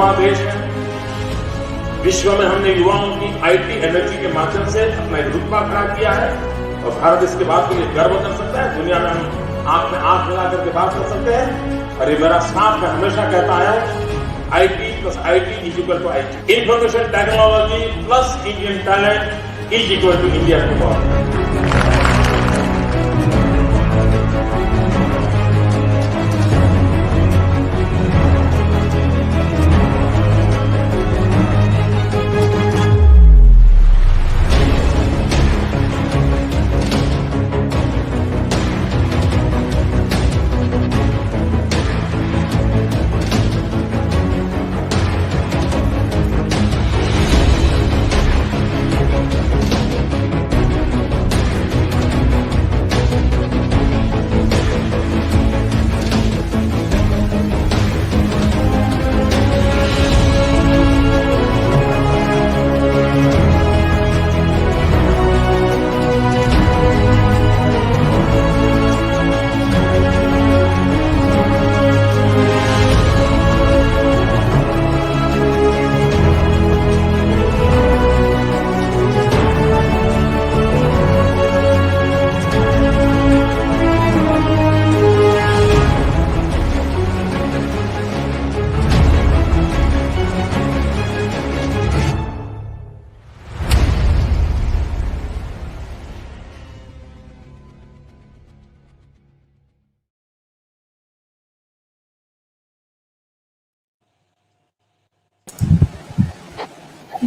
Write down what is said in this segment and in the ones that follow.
युवा देश है। विश्व में हमने युवाओं की आईटी एनर्जी के माध्यम से अपना एक रुतबा खड़ा किया है और भारत इसके बाद के लिए गर्व कर सकता है। दुनिया में हम आंख में आंख मिला करके बात कर सकते हैं। और ये मेरा साथ मैं हमेशा कहता आया हूं, IT plus IT is equal to IT. Information technology plus Indian talent is equal to India tomorrow.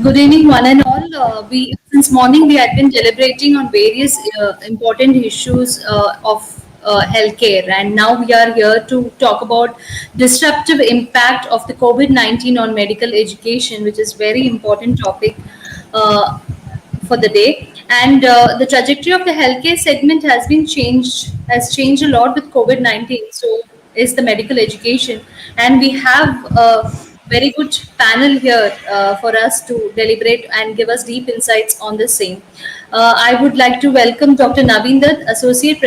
Good evening, one and all. Since morning we had been deliberating on various important issues of healthcare, and now we are here to talk about disruptive impact of the COVID-19 on medical education, which is very important topic uh, for the day. And the trajectory of the healthcare segment has changed a lot with COVID-19. So is the medical education, and we have very good panel here for us to deliberate and give us deep insights on the same. I would like to welcome Dr. Naveen Dutt, Associate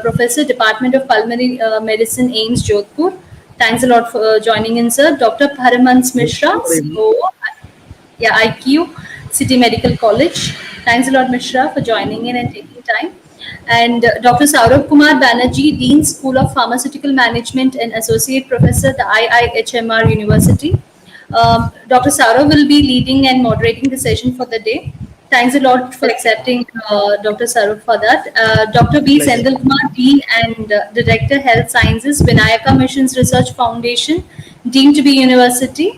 Professor, Department of Pulmonary Medicine, AIIMS, Jodhpur. Thanks a lot for joining in, sir. Dr. Paramhans Mishra, CEO, IQ, City Medical College. Thanks a lot, Mishra, for joining in and taking time. And Dr. Saurabh Kumar Banerjee, Dean, School of Pharmaceutical Management and Associate Professor, the IIHMR University. Dr. Saurabh will be leading and moderating the session for the day. Thanks a lot for accepting, Dr. Saurabh, for that. Dr. B. Sendil Kumar, Dean and Director, Health Sciences, Vinayaka Missions Research Foundation, Deemed to be University.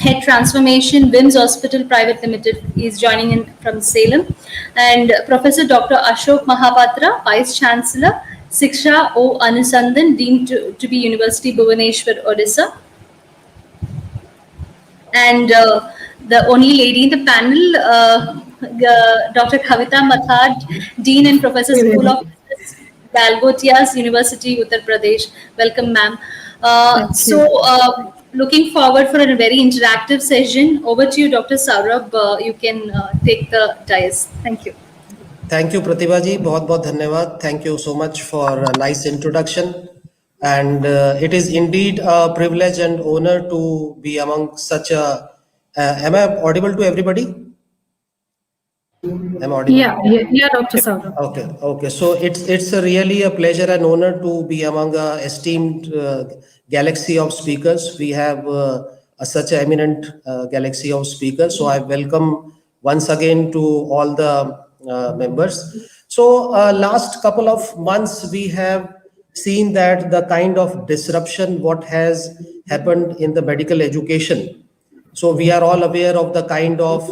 Head Transformation, WIMS Hospital Private Limited is joining in from Salem. And Professor Dr. Ashok Mahapatra, Vice Chancellor, Siksha O. Anusandhan, deemed to be University Bhubaneswar, Odisha. And the only lady in the panel, Dr. Kavita Mathad, Dean and Professor, School of Business, Galgotias University, Uttar Pradesh. Welcome, ma'am. Looking forward for a very interactive session. Over to you, Dr. Saurabh. You can take the dais. Thank you. Thank you, Pratibha ji. बहुत बहुत धन्यवाद. Thank you so much for a nice introduction. And it is indeed a privilege and honor to be among such a. Am I audible to everybody? Am I audible? Yeah, Dr. Saurabh. Okay. So it's really a pleasure and honor to be among a esteemed galaxy of speakers. We have such an eminent galaxy of speakers. So I welcome once again to all the members. So last couple of months, we have seen that the kind of disruption what has happened in the medical education. So we are all aware of the kind of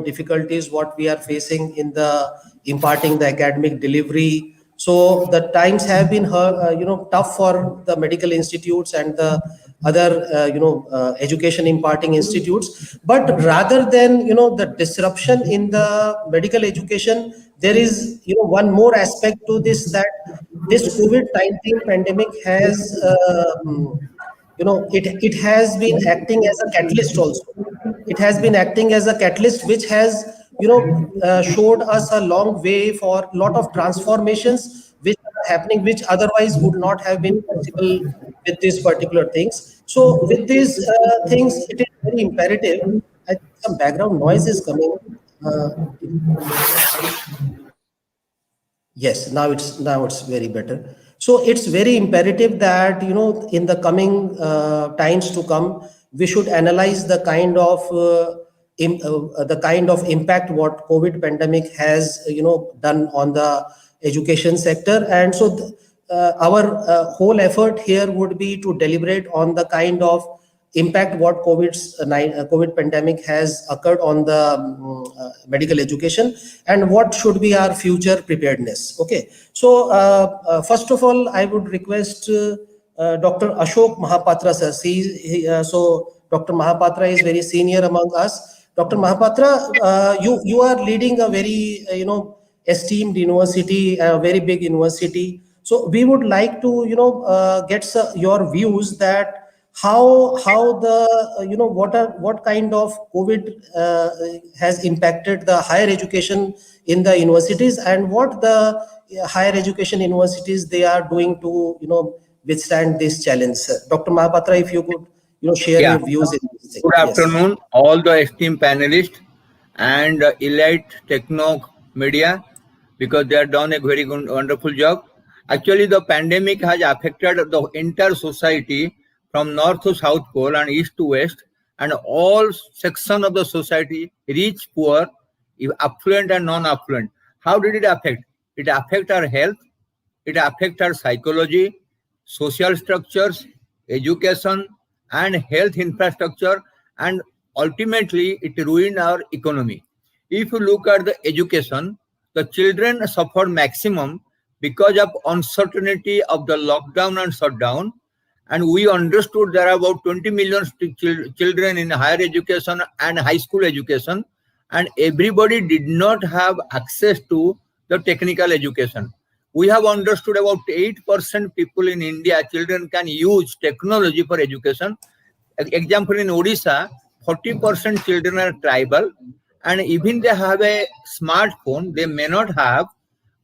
difficulties what we are facing in the imparting the academic delivery. So the times have been tough for the medical institutes and the other education imparting institutes. But rather than the disruption in the medical education, there is one more aspect to this, that this COVID-19 pandemic has it has been acting as a catalyst also. It has been acting as a catalyst which has showed us a long way for a lot of transformations which are happening, which otherwise would not have been possible with these particular things. So with these things, it is very imperative. I think some background noise is coming. Uh, Yes, now it's very better. So it's very imperative that in the coming times to come, we should analyze the kind of impact what COVID pandemic has done on the education sector, and so our whole effort here would be to deliberate on the kind of impact what COVID pandemic has occurred on the medical education, and what should be our future preparedness. Okay, so first of all, I would request Dr. Ashok Mahapatra sir. So Dr. Mahapatra is very senior among us. Dr. Mahapatra, you are leading a very esteemed university, a very big university. So we would like to get your views that how the what kind of COVID has impacted the higher education in the universities, and what the higher education universities they are doing to withstand this challenge. Dr. Mahapatra, if you could share Yeah. your views in this thing. Good Yes. afternoon, all the esteemed panelists and Elite Technomedia, because they have done a very good, wonderful job. Actually, the pandemic has affected the entire society from north to south pole and east to west, and all sections of the society, rich, poor, affluent and non-affluent. How did it affect? It affect our health, it affect our psychology, social structures, education, and health infrastructure, and ultimately it ruined our economy. If you look at the education, the children suffered maximum because of uncertainty of the lockdown and shutdown. And we understood there are about 20 million children in higher education and high school education, and everybody did not have access to the technical education. We have understood about 8% people in India, children can use technology for education. Example, in Odisha, 40% children are tribal, and even they have a smartphone, they may not have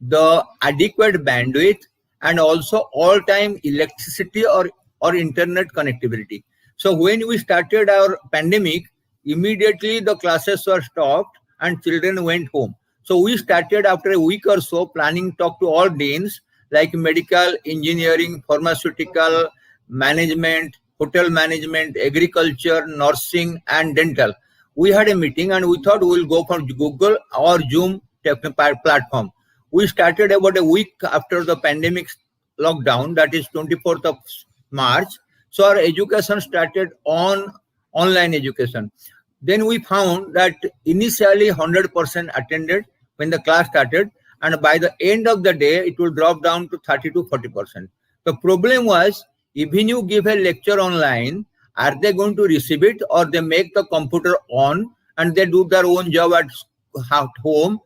the adequate bandwidth and also all-time electricity or internet connectivity. So when we started our pandemic, immediately the classes were stopped and children went home. So we started after a week or so planning talk to all deans like medical, engineering, pharmaceutical, management, hotel management, agriculture, nursing, and dental. We had a meeting and we thought we'll go for Google or Zoom platform. We started about a week after the pandemic lockdown, that is 24th of March. So our education started on online education. Then we found that initially 100% attended when the class started, and by the end of the day, it will drop down to 30 to 40%. The problem was, even you give a lecture online, are they going to receive it, or they make the computer on and they do their own job at home,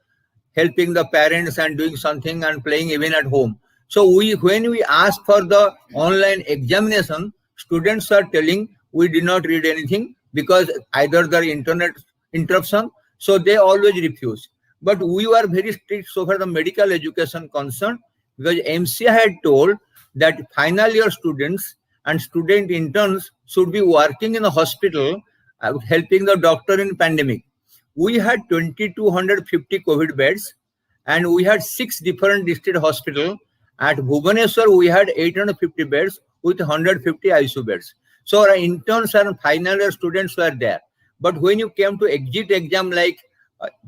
helping the parents and doing something and playing even at home. So when we ask for the online examination, students are telling we did not read anything because either the internet interruption, so they always refuse. But we were very strict so far the medical education concerned, because MCA had told that final year students and student interns should be working in a hospital helping the doctor in pandemic. We had 2,250 COVID beds, and we had 6 different district hospitals. At Bhubaneswar, we had 850 beds with 150 ICU beds. So our interns and final year students were there. But when you came to exit exam like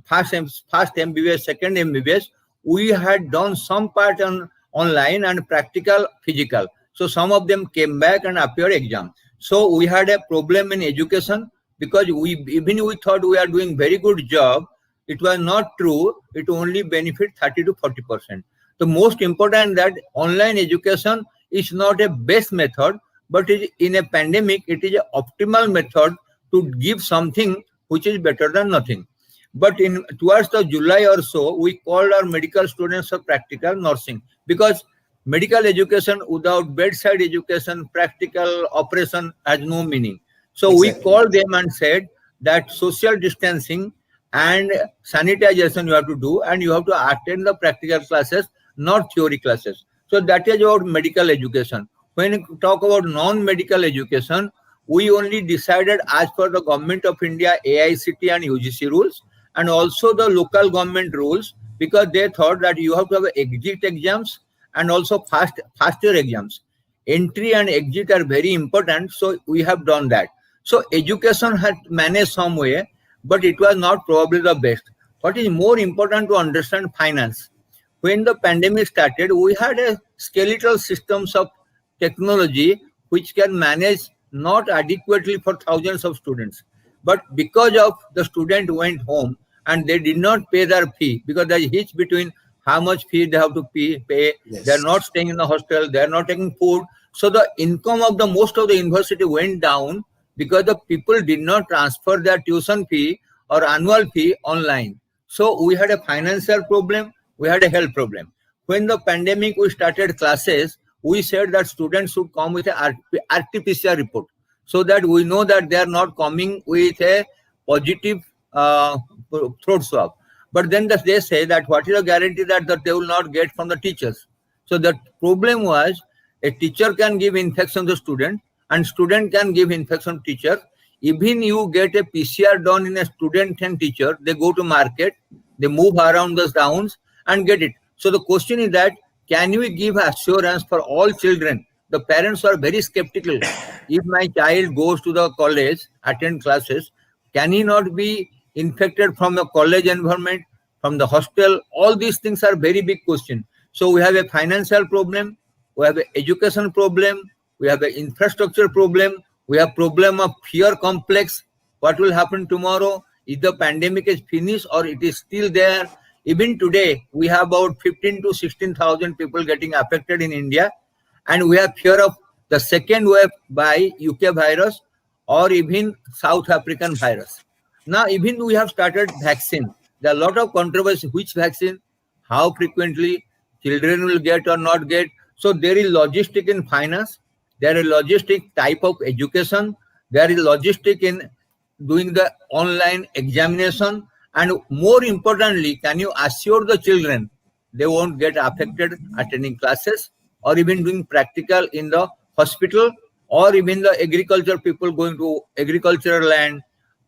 first MBBS, second MBBS, we had done some part on online and practical physical. So some of them came back and appeared exam. So we had a problem in education because we thought we are doing very good job. It was not true. It only benefit 30 to 40%. The most important that online education is not a best method, but in a pandemic, it is an optimal method to give something which is better than nothing. But towards the July or so, we called our medical students for practical nursing, because medical education without bedside education, practical operation has no meaning. So exactly. We called them and said that social distancing and sanitization you have to do, and you have to attend the practical classes, not theory classes. So that is about medical education. When you talk about non-medical education, we only decided as per the Government of India, AICT and UGC rules, and also the local government rules, because they thought that you have to have exit exams and also faster exams. Entry and exit are very important, so we have done that. So education had managed some way, but it was not probably the best. What is more important to understand finance. When the pandemic started, we had a skeletal systems of technology which can manage not adequately for thousands of students. But because of the student went home and they did not pay their fee, because there is hitch between how much fee they have to pay. They are Yes. not staying in the hostel, they are not taking food. So the income of the most of the university went down because the people did not transfer their tuition fee or annual fee online. So we had a financial problem, we had a health problem. When the pandemic we started classes, we said that students should come with a RT-PCR report, so that we know that they are not coming with a positive throat swab. But then they say that what is the guarantee that they will not get from the teachers? So the problem was a teacher can give infection to student and student can give infection to teacher. Even you get a PCR done in a student and teacher, they go to market, they move around the towns and get it. So the question is that, can we give assurance for all children? The parents are very skeptical. If my child goes to the college, attend classes, can he not be infected from the college environment, from the hostel? All these things are very big question. So we have a financial problem, we have an education problem, we have an infrastructure problem, we have problem of fear complex. What will happen tomorrow? If the pandemic is finished or it is still there? Even today, we have about 15 to 16,000 people getting affected in India, and we have fear of the second wave by UK virus or even South African virus. Now, even we have started vaccine. There are a lot of controversy. Which vaccine? How frequently children will get or not get? So there is logistic in finance. There is logistic type of education. There is logistic in doing the online examination. And more importantly, can you assure the children they won't get affected attending classes or even doing practical in the hospital, or even the agriculture people going to agricultural land,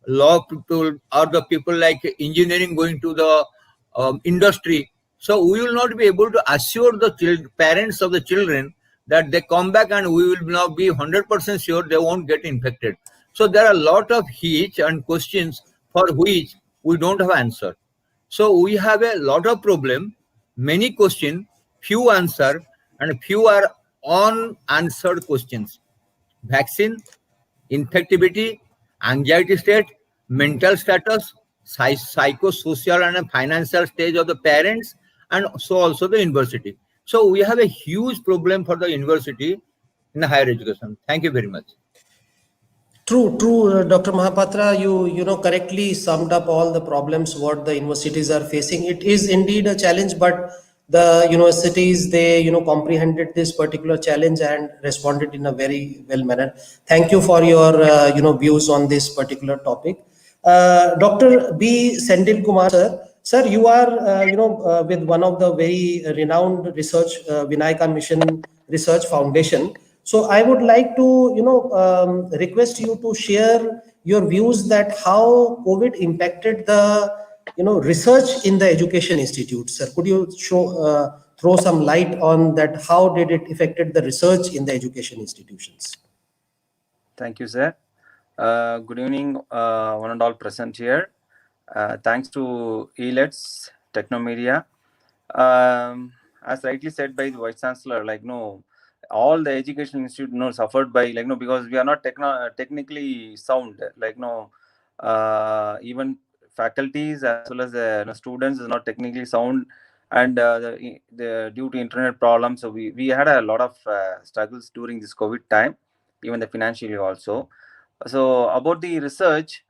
law people, or the people like engineering going to the industry. So we will not be able to assure the parents of the children that they come back and we will now be 100% sure they won't get infected. So there are a lot of hitch and questions for which we don't have answer. So we have a lot of problem, many questions, few answer, and few are unanswered questions. Vaccine, infectivity, anxiety state, mental status, psychosocial and financial stage of the parents, and so also the university. So we have a huge problem for the university in higher education. Thank you very much. True, Dr. Mahapatra, you know correctly summed up all the problems what the universities are facing. It is indeed a challenge, but the universities, they comprehended this particular challenge and responded in a very well manner. Thank you for your views on this particular topic. Dr. B. Sendil Kumar, sir, you are with one of the very renowned research, Vinayaka Mission Research Foundation. So I would like to, request you to share your views that how COVID impacted the, research in the education institute, sir. Could you throw some light on that? How did it affected the research in the education institutions? Thank you, sir. Good evening, one and all present here. Thanks to Elets Technomedia. As rightly said by the Vice Chancellor, all the education institute suffered by because we are not technically sound, even faculties as well as the students is not technically sound, and the due to internet problems, so we had a lot of struggles during this COVID time, even the financially also. So about the research,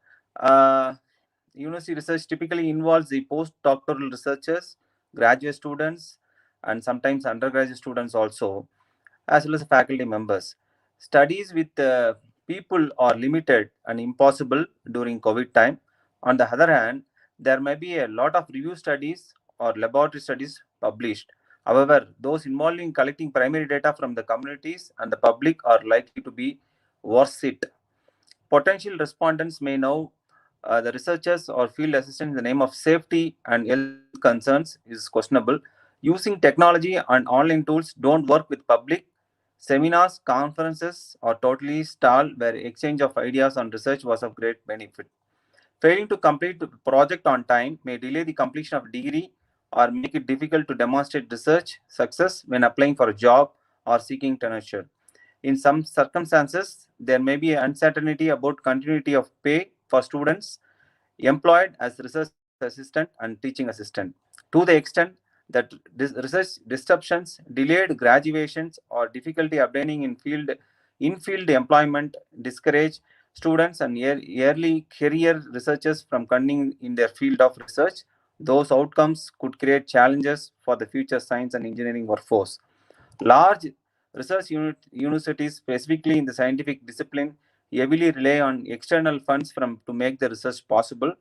university research typically involves the postdoctoral researchers, graduate students, and sometimes undergraduate students also, as well as faculty members. Studies with people are limited and impossible during COVID time. On the other hand, there may be a lot of review studies or laboratory studies published. However, those involved in collecting primary data from the communities and the public are likely to be worse hit. Potential respondents may know the researchers or field assistants in the name of safety and health concerns is questionable. Using technology and online tools don't work with public. Seminars, conferences are totally stalled where exchange of ideas on research was of great benefit. Failing to complete the project on time may delay the completion of a degree or make it difficult to demonstrate research success when applying for a job or seeking tenure. In some circumstances, there may be uncertainty about continuity of pay for students employed as research assistant and teaching assistant. To the extent that research disruptions, delayed graduations, or difficulty obtaining in-field employment discourage students and early career researchers from continuing in their field of research. Those outcomes could create challenges for the future science and engineering workforce. Large universities, specifically in the scientific discipline, heavily rely on external funds to make the research possible.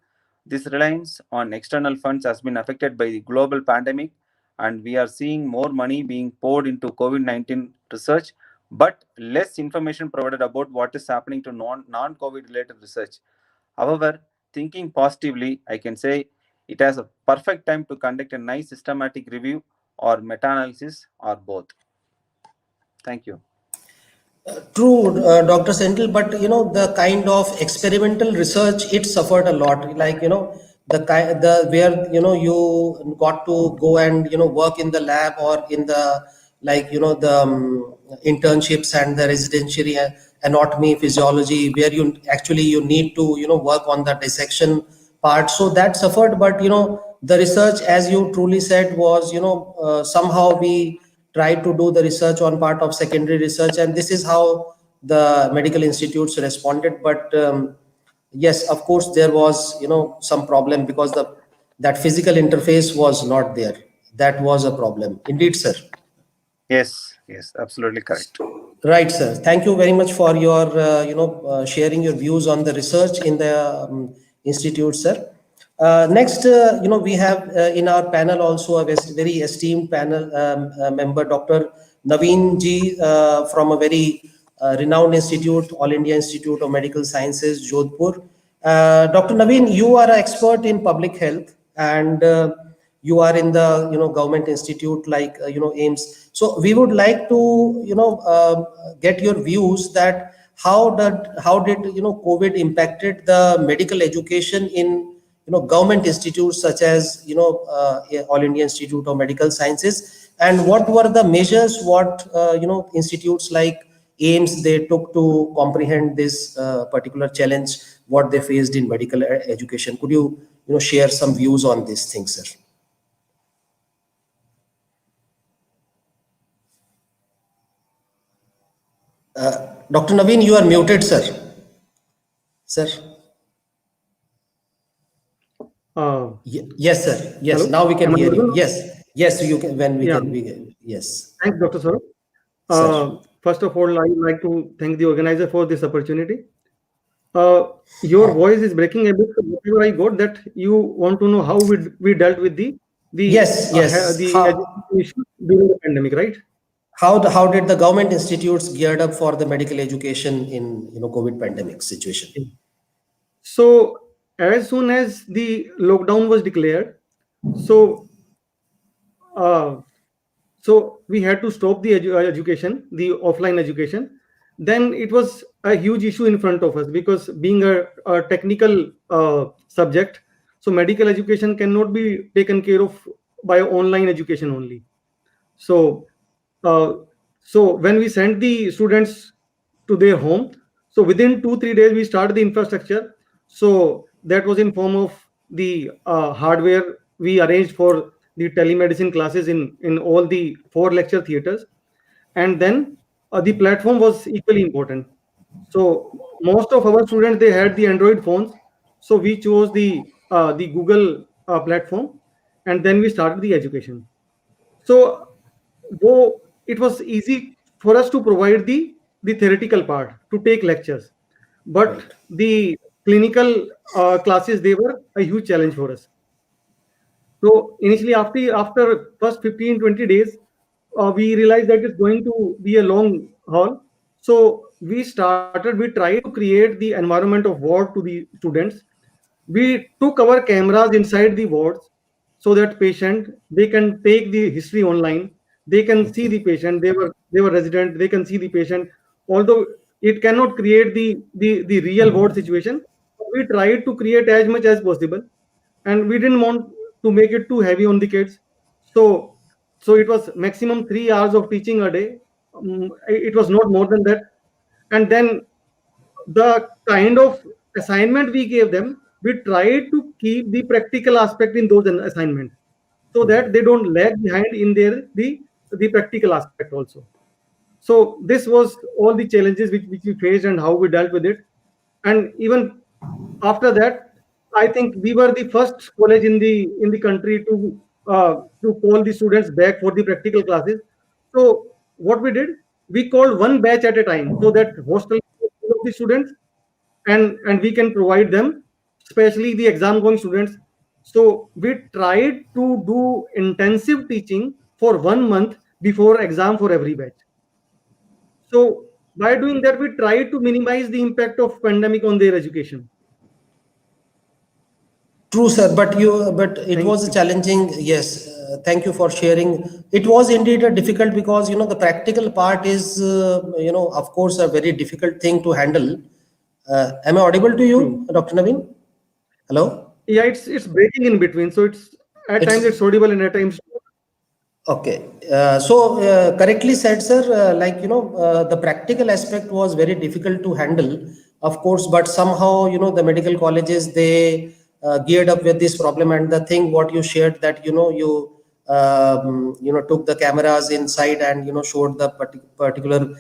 This reliance on external funds has been affected by the global pandemic, and we are seeing more money being poured into COVID-19 research, but less information provided about what is happening to non-COVID related research. However, thinking positively, I can say it has a perfect time to conduct a nice systematic review or meta-analysis or both. Thank you. True, Dr. Senthil, but the kind of experimental research, it suffered a lot. Like the where you got to go and work in the lab or in the the internships and the residential anatomy, physiology, where you need to work on the dissection part. So that suffered, but the research, as you truly said, was somehow we try to do the research on part of secondary research, and this is how the medical institutes responded. But yes, of course there was some problem because that physical interface was not there. That was a problem indeed, sir. Yes, absolutely correct. Right, sir. Thank you very much for your sharing your views on the research in the institute, sir. Next, we have in our panel also a very esteemed panel member, Dr. Naveen ji, from a very renowned institute, All India Institute of Medical Sciences, Jodhpur. Dr. Naveen, you are an expert in public health, and you are in the government institute like AIMS. So we would like to get your views that how did COVID impacted the medical education in government institutes such as All India Institute of Medical Sciences, and what were the measures what institutes like AIMS they took to comprehend this particular challenge what they faced in medical education. Could you share some views on these things, sir? Dr. Naveen, you are muted, sir. Sir. Yes, sir. Yes, hello? Now we can hear you. Yes, you can. When we can, yes. Thanks, Dr. Saurabh. First of all, I would like to thank the organizer for this opportunity. Your voice is breaking a bit. Whatever I got, that you want to know how we dealt with the education issue during the pandemic, right? How did the government institutes geared up for the medical education in COVID pandemic situation? So as soon as the lockdown was declared, so we had to stop the education, the offline education. Then it was a huge issue in front of us because being a technical subject, so medical education cannot be taken care of by online education only. So when we sent the students to their home, so within 2-3 days we started the infrastructure. So that was in form of the hardware. We arranged for the telemedicine classes in all the 4 lecture theaters, and then the platform was equally important. So most of our students, they had the Android phones, so we chose the Google platform, and then we started the education. So though it was easy for us to provide the theoretical part, to take lectures, but the clinical classes, they were a huge challenge for us. So initially, after first 15-20 days, we realized that it's going to be a long haul. So we tried to create the environment of ward to the students. We took our cameras inside the wards so that they can take the history online. They can see the patient. They were resident. They can see the patient. Although it cannot create the real ward situation, we tried to create as much as possible, and we didn't want to make it too heavy on the kids. So it was maximum 3 hours of teaching a day. It was not more than that. And then the kind of assignment we gave them, we tried to keep the practical aspect in those assignments so that they don't lag behind in the practical aspect also. So this was all the challenges which we faced and how we dealt with it. And even after that, I think we were the first college in the country to call the students back for the practical classes. So what we did, we called one batch at a time so that hostel of the students, and we can provide them, especially the exam going students. So we tried to do intensive teaching for 1 month before exam for every batch. So by doing that, we tried to minimize the impact of pandemic on their education. True, sir, but it was a challenging. Yes, thank you for sharing. It was indeed a difficult because the practical part is of course a very difficult thing to handle. Am I audible to you, Dr. Naveen? Hello? Yeah, it's breaking in between. So at times it's audible and at times. Okay. Correctly said, sir. The practical aspect was very difficult to handle, of course, but somehow, the medical colleges, they geared up with this problem. And the thing what you shared that, you took the cameras inside and, showed the particular,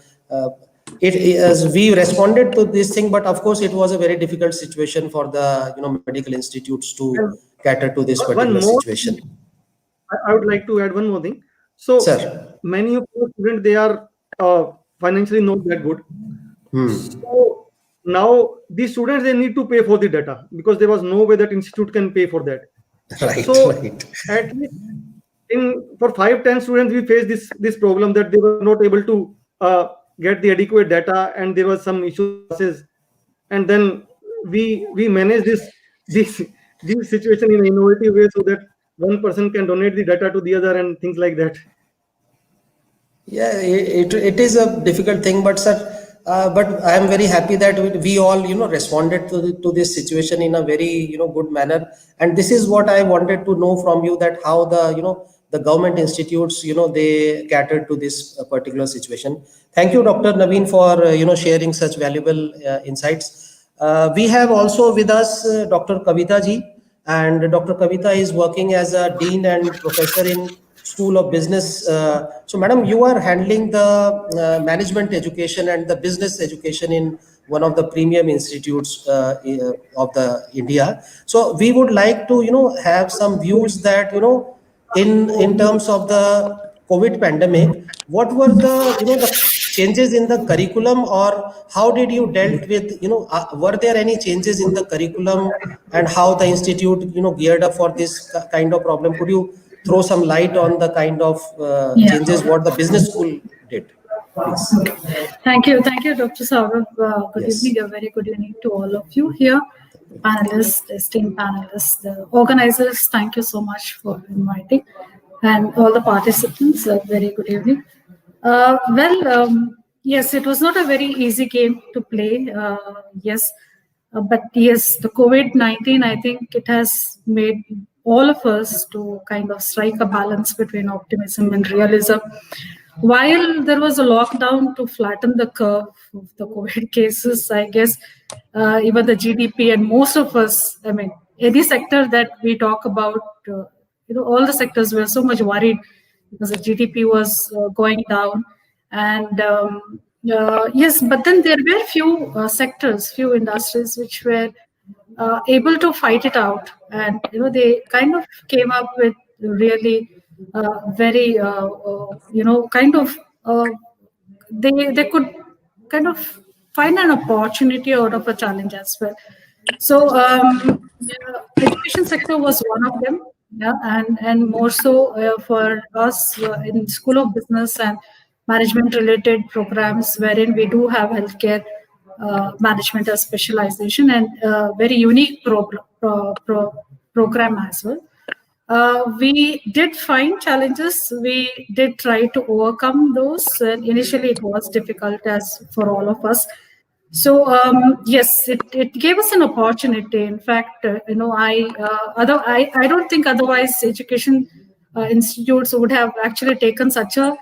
we responded to this thing, but of course, it was a very difficult situation for the, medical institutes to cater to this particular situation. I would like to add one more thing. So Sir. Many of the students, they are financially not that good. So now these students, they need to pay for the data because there was no way that institute can pay for that. Right. So right. at least for 5-10 students, we faced this problem that they were not able to get the adequate data, and there was some issues. And then we managed this situation in an innovative way so that one person can donate the data to the other and things like that. Yeah, it is a difficult thing, but sir, but I am very happy that we all responded to this situation in a very good manner. And this is what I wanted to know from you, that how the government institutes they catered to this particular situation. Thank you, Dr. Naveen, for sharing such valuable insights. We have also with us Dr. Kavita ji, and Dr. Kavita is working as a dean and professor in School of Business. So, madam, you are handling the management education and the business education in one of the premium institutes of the India. So, we would like to have some views that in terms of the COVID pandemic, what were the changes in the curriculum, or how did you dealt with were there any changes in the curriculum, and how the institute geared up for this kind of problem? Could you throw some light on the kind of changes what the business school did, please? Thank you, Dr. Saurav. Good Yes. evening, a very good evening to all of you here, panelists, esteemed panelists, the organizers. Thank you so much for inviting, and all the participants. A very good evening. Yes, it was not a very easy game to play. Yes, but yes, the COVID-19, I think it has made all of us to kind of strike a balance between optimism and realism. While there was a lockdown to flatten the curve of the COVID cases, I guess even the GDP and most of us, I mean, any sector that we talk about, all the sectors were so much worried because the GDP was going down. And yes, but then there were few sectors, few industries which were able to fight it out, and they kind of came up with really very kind of they could kind of find an opportunity out of a challenge as well. So education sector was one of them. Yeah, and more so for us in School of Business and Management related programs, wherein we do have healthcare management as specialization and very unique program as well. We did find challenges. We did try to overcome those. Initially, it was difficult as for all of us. So yes, it gave us an opportunity. In fact, I don't think otherwise education institutes would have actually taken such a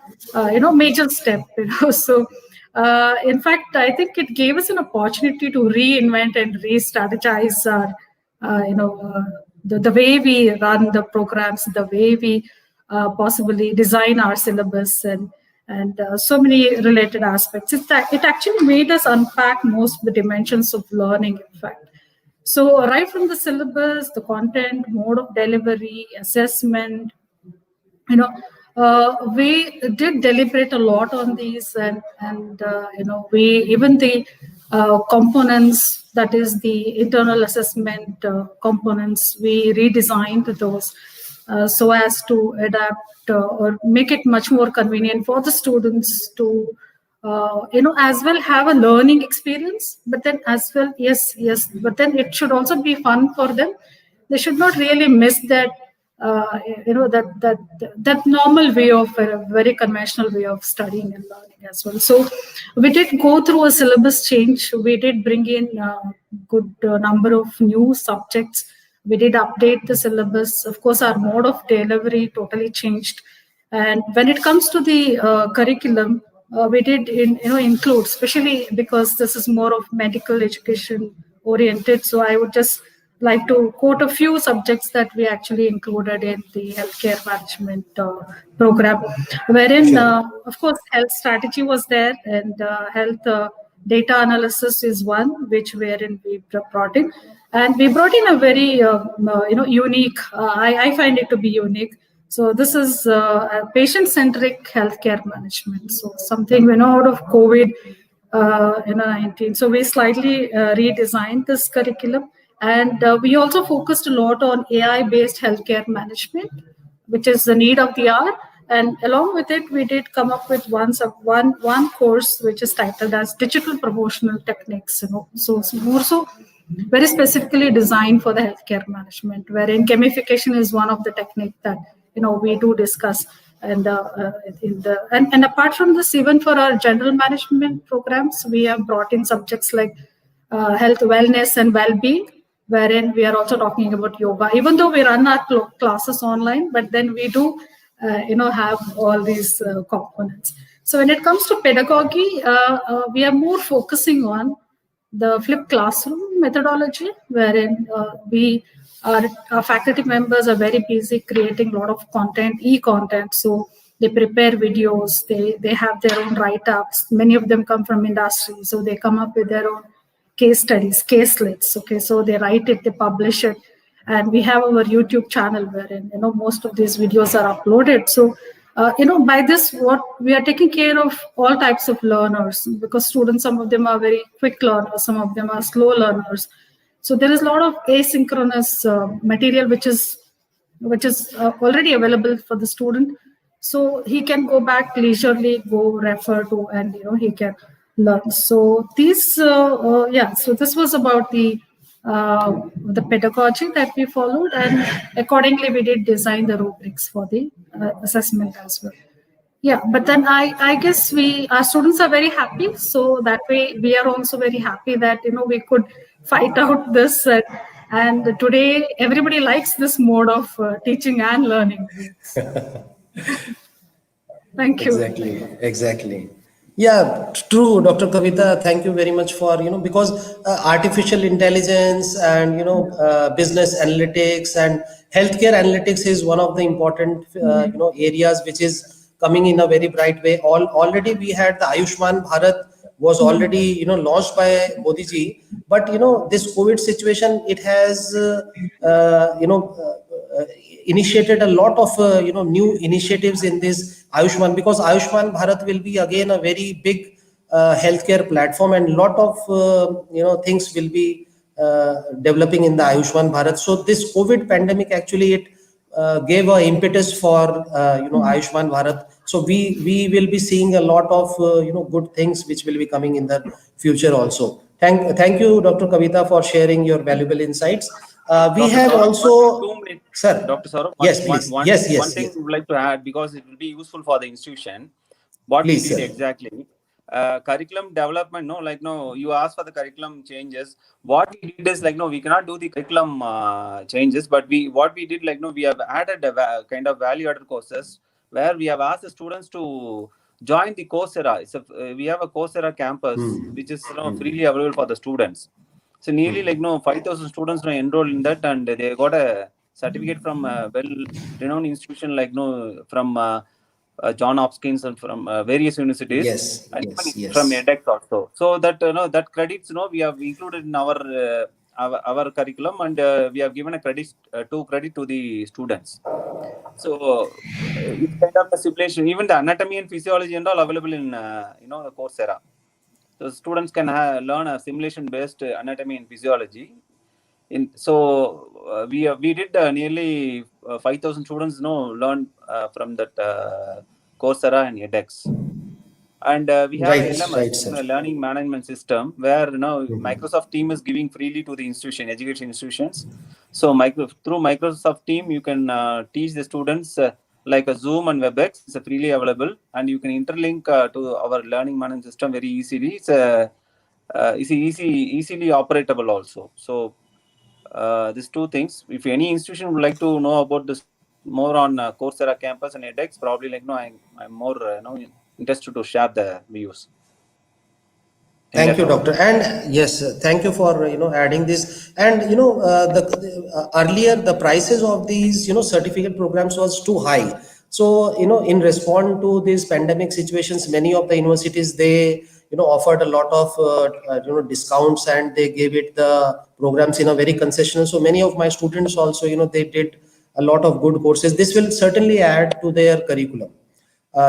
major step. So in fact, I think it gave us an opportunity to reinvent and re-strategize our the way we run the programs, the way we possibly design our syllabus and so many related aspects. It actually made us unpack most of the dimensions of learning, in fact. So right from the syllabus, the content, mode of delivery, assessment, we did deliberate a lot on these, and we even the components, that is the internal assessment components, we redesigned those so as to adapt or make it much more convenient for the students to as well have a learning experience, but then as well, yes, but then it should also be fun for them. They should not really miss that that normal way of a very conventional way of studying and learning as well. So we did go through a syllabus change. We did bring in a good number of new subjects. We did update the syllabus. Of course, our mode of delivery totally changed. And when it comes to the curriculum, we did include, especially because this is more of medical education oriented. So I would just like to quote a few subjects that we actually included in the healthcare management program, wherein, of course, health strategy was there, and health data analysis is one, which wherein we brought in. And we brought in a very, unique, I find it to be unique. So this is a patient-centric healthcare management. So something, out of COVID-19. So we slightly redesigned this curriculum. And we also focused a lot on AI-based healthcare management, which is the need of the hour. And along with it, we did come up with one course which is titled as Digital Promotional Techniques. So it's more so very specifically designed for the healthcare management, wherein gamification is one of the techniques that we do discuss. And and apart from this, even for our general management programs, we have brought in subjects like health, wellness, and well-being, wherein we are also talking about yoga. Even though we run our classes online, but then we do, have all these components. So when it comes to pedagogy, we are more focusing on the flipped classroom methodology, wherein our faculty members are very busy creating a lot of content, e-content. So they prepare videos, they have their own write-ups. Many of them come from industry, so they come up with their own case studies, caselets. Okay, so they write it, they publish it, and we have our YouTube channel wherein most of these videos are uploaded. So by this, what we are taking care of all types of learners, because students, some of them are very quick learners, some of them are slow learners. So there is a lot of asynchronous material which is already available for the student. So he can go back leisurely, go refer to, and he can learn. So these, so this was about the pedagogy that we followed, and accordingly we did design the rubrics for the assessment as well. Yeah, but then I guess our students are very happy. So that way we are also very happy that we could fight out this, and today everybody likes this mode of teaching and learning. Thank you. Exactly. Yeah, true, Dr. Kavita. Thank you very much for, because artificial intelligence and, business analytics and healthcare analytics is one of the important, areas which is coming in a very bright way. Already we had the Ayushman Bharat was already, launched by Modi ji. But, this COVID situation, it has, initiated a lot of new initiatives in this Ayushman, because Ayushman Bharat will be again a very big healthcare platform, and lot of things will be developing in the Ayushman Bharat. So this COVID pandemic actually it gave a impetus for Ayushman Bharat. So we will be seeing a lot of good things which will be coming in the future also. Thank you, Dr. Kavita, for sharing your valuable insights. We Dr. have Saurabh, also, 2 minutes. sir. Dr. Saurabh, Yes, please. Yes. one thing I would like to add, because it will be useful for the institution. What Please, we did sir. exactly, curriculum development. No, you asked for the curriculum changes. What we did is we cannot do the curriculum changes, but what we did we have added a kind of value-added courses where we have asked the students to join the Coursera. We have a Coursera campus which is freely available for the students. So nearly 5,000 students enrolled in that, and they got a certificate from a well-renowned institution from John Hopkins and from various universities, Yes, and yes, even yes. from edX also. So that that credits we have included in our curriculum, and we have given a credit to the students. So it's kind of a simulation. Even the anatomy and physiology and all available in the Coursera. So students can learn a simulation-based anatomy and physiology. We did nearly 5,000 students learn from that Coursera and edX. And we have a LMS, sir. learning management system, where Microsoft Team is giving freely to the education institutions. So through Microsoft Team, you can teach the students like a Zoom and WebEx. It's freely available, and you can interlink to our learning management system very easily. It's easily operatable also. So these two things. If any institution would like to know about this more on Coursera campus and edX, probably I'm more interested to share the views. Thank you, doctor. And yes, thank you for adding this. And earlier the prices of these certificate programs was too high. So in response to these pandemic situations, many of the universities, they offered a lot of discounts, and they gave it the programs in a very concessional. So many of my students also they did a lot of good courses. This will certainly add to their curriculum.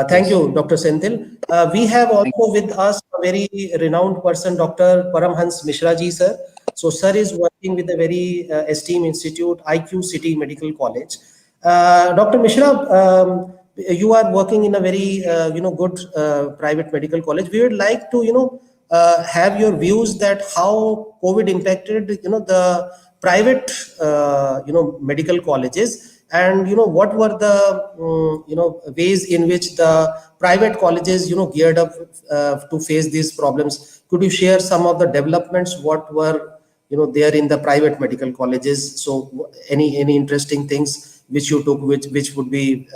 Thank you, Dr. Senthil. We have also with us a very renowned person, Dr. Paramhans Mishra ji, sir. So, sir is working with a very esteemed institute, IQ City Medical College. Dr. Mishra, you are working in a very good private medical college. We would like to have your views that how COVID impacted the private medical colleges. And what were the ways in which the private colleges geared up to face these problems? Could you share some of the developments what were there in the private medical colleges? So any interesting things which you took, which would be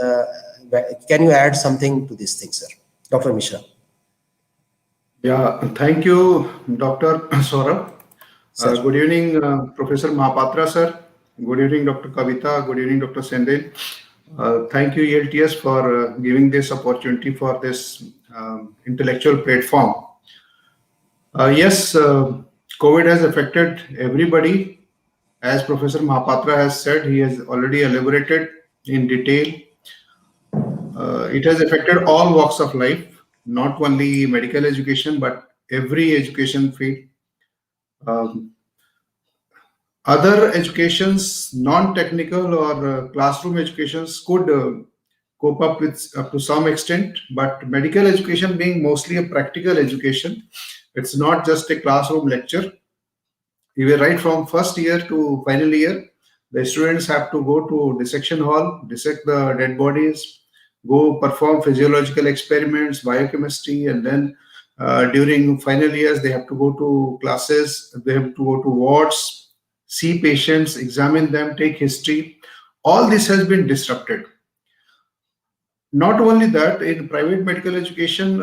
can you add something to these things, sir? Dr. Mishra. Yeah, thank you, Dr. Saurabh. Good evening, Professor Mahapatra, sir. Good evening, Dr. Kavita. Good evening, Dr. Sendil. Thank you, ELTS, for giving this opportunity for this intellectual platform. Yes, COVID has affected everybody. As Professor Mahapatra has said, he has already elaborated in detail. It has affected all walks of life, not only medical education, but every education field. Other educations, non-technical or classroom educations could cope up with up to some extent, but medical education being mostly a practical education, it's not just a classroom lecture. Even right from first year to final year, the students have to go to dissection hall, dissect the dead bodies, go perform physiological experiments, biochemistry, and then during final years, they have to go to classes, they have to go to wards, see patients, examine them, take history. All this has been disrupted. Not only that, in private medical education,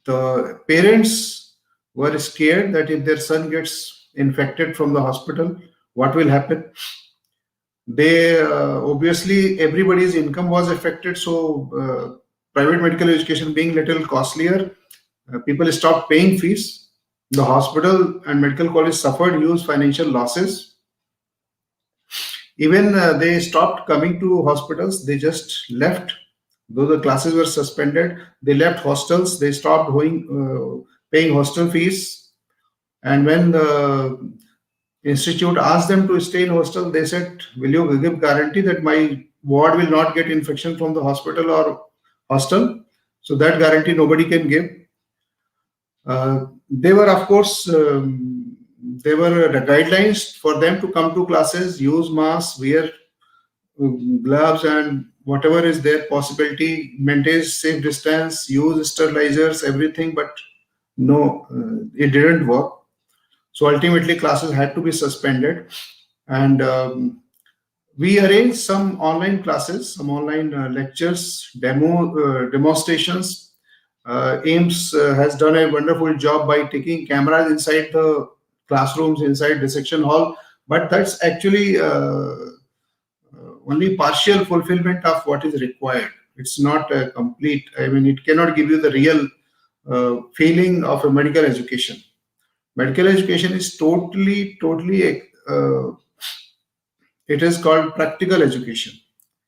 the parents were scared that if their son gets infected from the hospital, what will happen? They obviously everybody's income was affected. So private medical education being little costlier, people stopped paying fees. The hospital and medical college suffered huge financial losses. Even they stopped coming to hospitals. They just left. Though the classes were suspended, they left hostels. They stopped paying hostel fees. And when the institute asked them to stay in hostel, they said, will you give guarantee that my ward will not get infection from the hospital or hostel? So that guarantee nobody can give. They were, of course, there were the guidelines for them to come to classes, use masks, wear gloves, and whatever is their possibility, maintain safe distance, use sterilizers, everything, but no, it didn't work. So ultimately, classes had to be suspended, and we arranged some online classes, some online lectures, demonstrations. AIMS has done a wonderful job by taking cameras inside the classrooms, inside dissection hall, but that's actually only partial fulfillment of what is required. It's not a complete, I mean, it cannot give you the real feeling of a medical education. Medical education is totally, it is called practical education.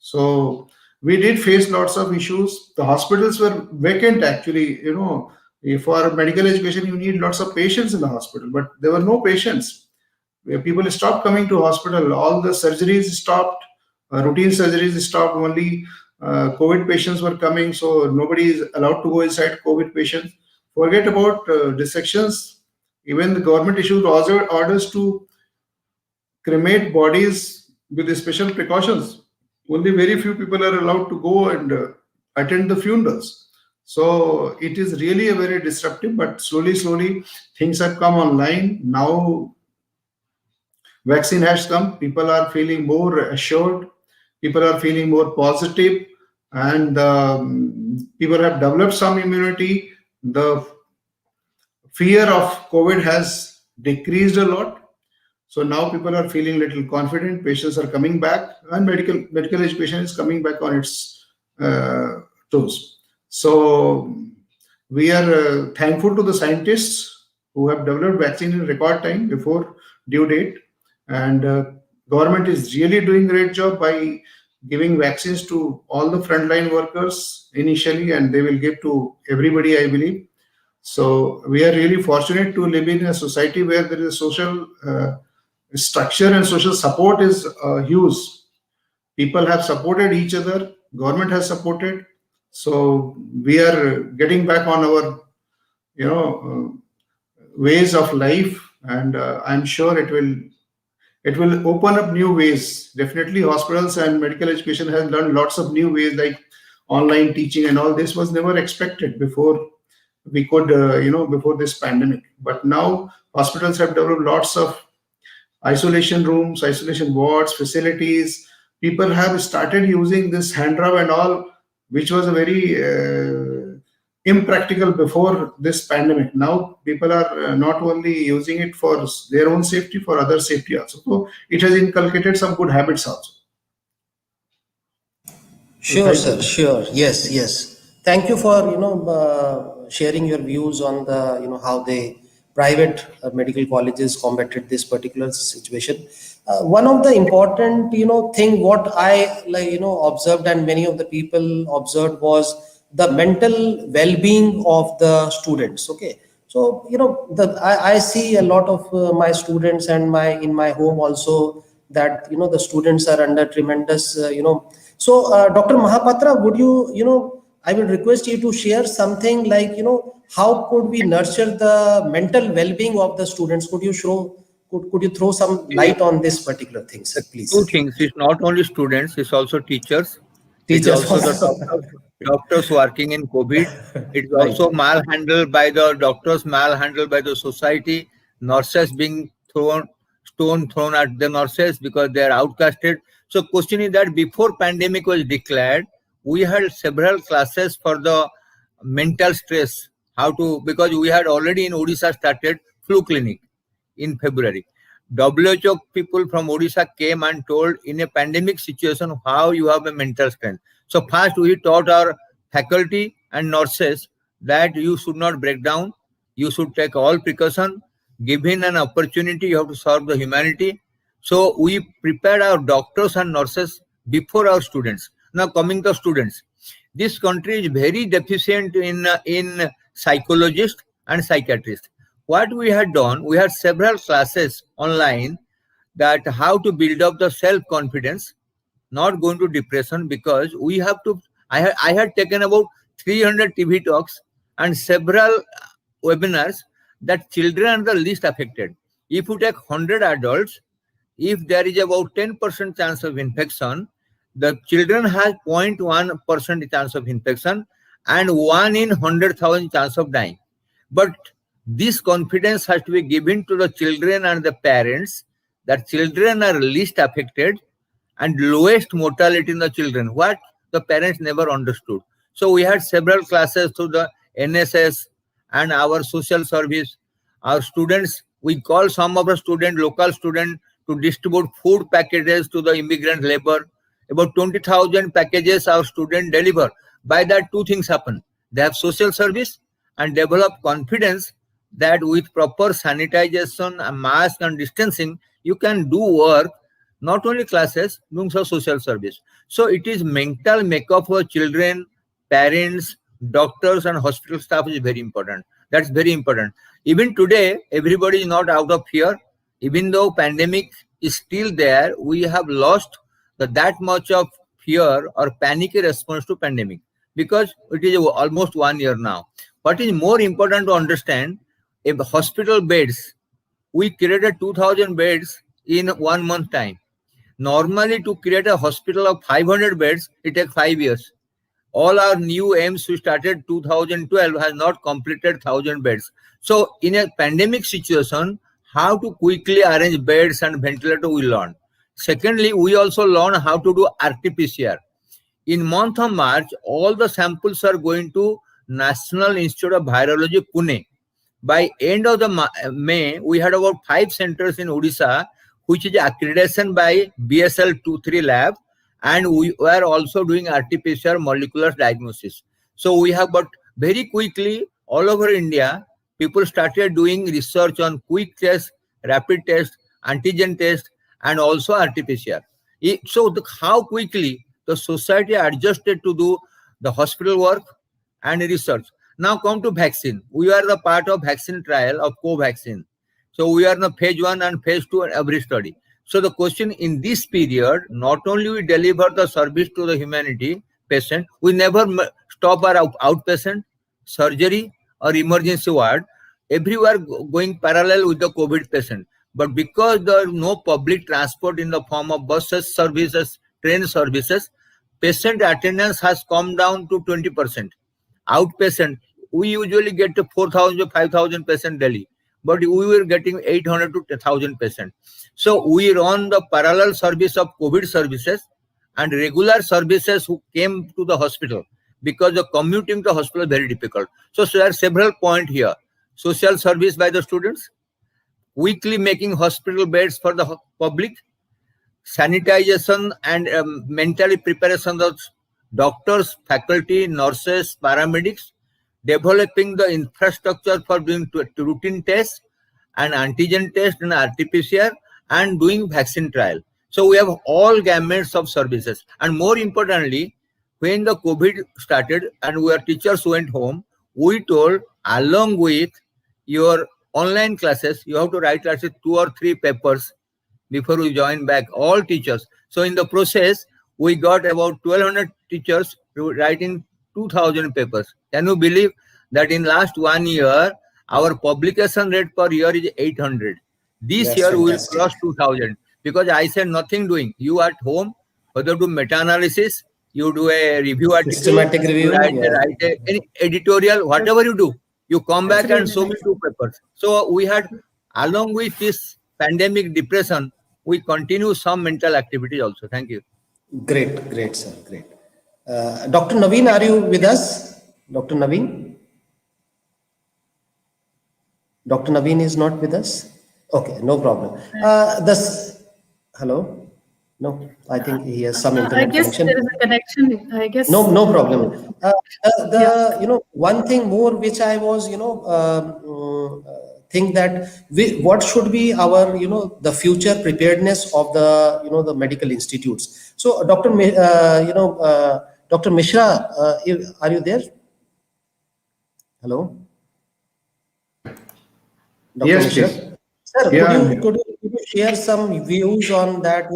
So we did face lots of issues. The hospitals were vacant actually, for medical education, you need lots of patients in the hospital, but there were no patients. People stopped coming to hospital. All the surgeries stopped, routine surgeries stopped. Only COVID patients were coming, so nobody is allowed to go inside COVID patients. Forget about dissections. Even the government issued orders to cremate bodies with special precautions. Only very few people are allowed to go and attend the funerals. So it is really a very disruptive, but slowly things have come online. Now vaccine has come. People are feeling more assured. People are feeling more positive, and people have developed some immunity. The fear of COVID has decreased a lot. So now people are feeling a little confident. Patients are coming back, and medical education is coming back on its toes. So we are thankful to the scientists who have developed vaccine in record time before due date, and government is really doing a great job by giving vaccines to all the frontline workers initially, and they will give to everybody, I believe. So we are really fortunate to live in a society where there is social structure and social support is huge. People have supported each other. Government has supported. So we are getting back on our, ways of life, and I'm sure it will open up new ways. Definitely, hospitals and medical education has learned lots of new ways, like online teaching and all. This was never expected before we could, before this pandemic. But now hospitals have developed lots of isolation rooms, isolation wards, facilities. People have started using this hand rub and all, which was a very impractical before this pandemic. Now people are not only using it for their own safety, for other safety also. So it has inculcated some good habits also. Sure, sir. Sure. Yes. Thank you for sharing your views on the how the private medical colleges combated this particular situation. One of the important thing what I observed, and many of the people observed, was the mental well-being of the students. Okay, so I see a lot of my students, and in my home also, that the students are under tremendous So, Dr. Mahapatra, would I will request you to share something like, how could we nurture the mental well-being of the students? Could you throw some light on this particular thing, sir, please? Two things. It's not only students, it's also teachers. Teachers it's also the doctors working in COVID. It's also malhandled by the doctors, malhandled by the society, nurses being thrown at the nurses because they are outcasted. So question is that before pandemic was declared, we had several classes for the mental stress, because we had already in Odisha started flu clinic in February. WHO people from Odisha came and told in a pandemic situation how you have a mental strength. So first we taught our faculty and nurses that you should not break down, you should take all precaution, given an opportunity you have to serve the humanity. So we prepared our doctors and nurses before our students. Now coming to students, this country is very deficient in psychologists and psychiatrists. What we had done, we had several classes online that how to build up the self-confidence, not going to depression, because we have to. I had taken about 300 TV talks and several webinars that children are the least affected. If you take 100 adults, if there is about 10% chance of infection, the children has 0.1% chance of infection and 1 in 100,000 chance of dying. But this confidence has to be given to the children and the parents that children are least affected and lowest mortality in the children. What the parents never understood. So we had several classes through the NSS and our social service. Our students, we call some of the local students, to distribute food packages to the immigrant labor. About 20,000 packages our students deliver. By that, two things happen. They have social service and develop confidence that with proper sanitization and mask and distancing, you can do work, not only classes, doing some social service. So it is mental makeup for children, parents, doctors and hospital staff is very important. That's very important. Even today, everybody is not out of fear. Even though pandemic is still there, we have lost that much of fear or panic response to pandemic, because it is almost 1 year now. What is more important to understand, if hospital beds, we created 2,000 beds in 1 month time. Normally, to create a hospital of 500 beds, it takes 5 years. All our new aims we started 2012 has not completed 1,000 beds. So in a pandemic situation, how to quickly arrange beds and ventilator we learn. Secondly, we also learn how to do RT-PCR. In month of March, all the samples are going to National Institute of Virology, Pune. By end of the May, we had about 5 centers in Odisha, which is accreditation by BSL 2-3 lab, and we were also doing RT-PCR molecular diagnosis. So we have, but very quickly, all over India, people started doing research on quick test, rapid test, antigen test, and also RT-PCR. So how quickly the society adjusted to do the hospital work and research. Now come to vaccine. We are the part of vaccine trial of co-vaccine. So we are in the phase 1 and phase 2 in every study. So the question in this period, not only we deliver the service to the humanity patient, we never stop our outpatient, surgery or emergency ward, everywhere going parallel with the COVID patient. But because there is no public transport in the form of buses services, train services, patient attendance has come down to 20%. Outpatient, we usually get to 4,000 to 5,000 patients daily, but we were getting 800 to 1,000 patients. So we run the parallel service of COVID services and regular services who came to the hospital, because the commuting to hospital is very difficult. So there are several points here. Social service by the students, weekly making hospital beds for the public, sanitization and mentally preparation of doctors, faculty, nurses, paramedics, developing the infrastructure for doing routine tests and antigen test and RT-PCR, and doing vaccine trial. So we have all gamuts of services. And more importantly, when the COVID started and our teachers went home, we told, along with your online classes, you have to write at least 2 or 3 papers before we join back, all teachers. So in the process, we got about 1,200 teachers writing 2,000 papers. Can you believe that in last 1 year, our publication rate per year is 800. This That's year we will fantastic. cross 2,000, because I said nothing doing. You at home, whether do meta-analysis, you do a review article, Systematic review, you write yeah. any editorial, whatever you do, you come back That's and show really me 2 papers. So we had, along with this pandemic depression, we continue some mental activity also. Thank you. Great, great, sir, great. Dr. Naveen, are you with us? Dr. Naveen? Dr. Naveen is not with us? Okay, no problem. Hello? No, I think he has some I internet guess connection. there is a connection. I guess. No problem. One thing more which I was, think that what should be our, the future preparedness of the, the medical institutes. So, Dr. Dr. Mishra, are you there? Hello, Dr. Yes, Mishra. please. Sir, Yeah, could you share some views on that,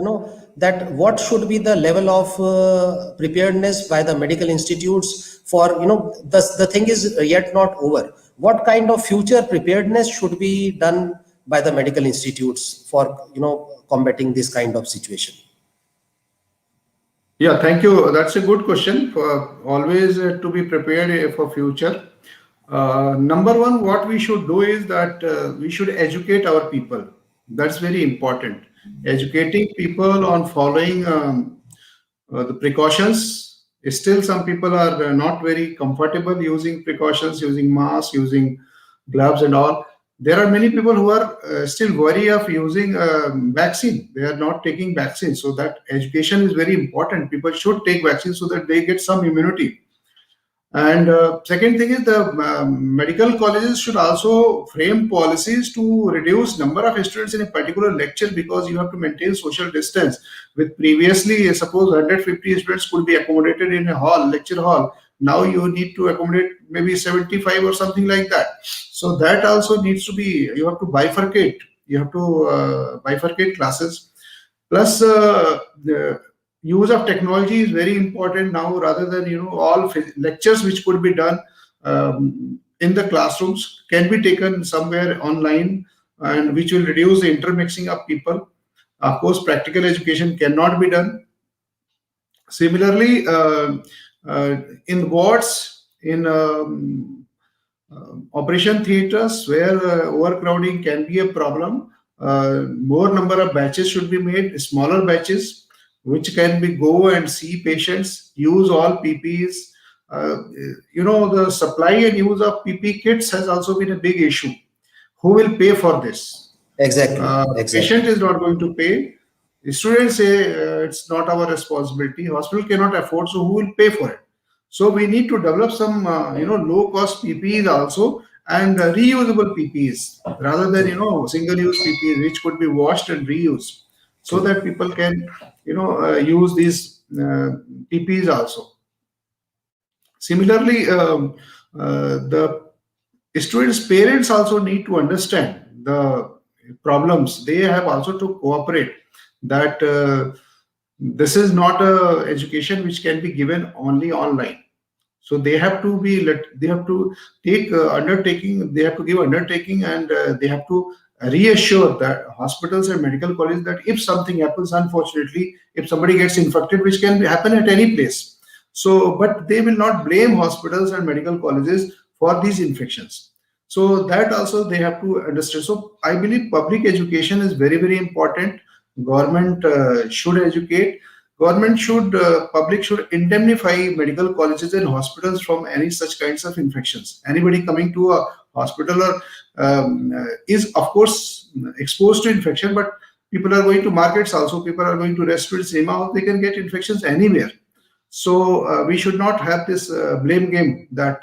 that what should be the level of preparedness by the medical institutes for, the thing is yet not over. What kind of future preparedness should be done by the medical institutes for, combating this kind of situation? Yeah, thank you. That's a good question. For always to be prepared for future. Number one, what we should do is that we should educate our people. That's very important. Educating people on following the precautions. Still, some people are not very comfortable using precautions, using masks, using gloves and all. There are many people who are still wary of using vaccine. They are not taking vaccine. So that education is very important. People should take vaccine so that they get some immunity. And second thing is the medical colleges should also frame policies to reduce number of students in a particular lecture, because you have to maintain social distance. With previously, suppose 150 students could be accommodated in a hall, lecture hall. Now you need to accommodate maybe 75 or something like that. So that also needs to be, you have to bifurcate. You have to bifurcate classes. Plus, the use of technology is very important now, rather than all lectures which could be done in the classrooms can be taken somewhere online, and which will reduce the intermixing of people. Of course, practical education cannot be done. Similarly, in wards, in operation theaters where overcrowding can be a problem, more number of batches should be made, smaller batches, which can be go and see patients, use all PPEs. The supply and use of PPE kits has also been a big issue. Who will pay for this? Exactly. Patient is not going to pay. The students say it's not our responsibility. Hospital cannot afford, so who will pay for it? So we need to develop some, low-cost PPEs also, and reusable PPEs rather than single-use PPEs, which could be washed and reused, so that people can use these PPEs also. Similarly, the students' parents also need to understand the problems. They have also to cooperate that this is not a education which can be given only online. So they have to they have to take undertaking. They have to give undertaking, and they have to reassure that hospitals and medical colleges that if something happens, unfortunately, if somebody gets infected, which can happen at any place. So, but they will not blame hospitals and medical colleges for these infections. So that also they have to understand. So I believe public education is very, very important. Government should educate. Public should indemnify medical colleges and hospitals from any such kinds of infections. Anybody coming to a hospital is of course exposed to infection, but people are going to markets also, people are going to restaurants, cinema, they can get infections anywhere. So we should not have this blame game that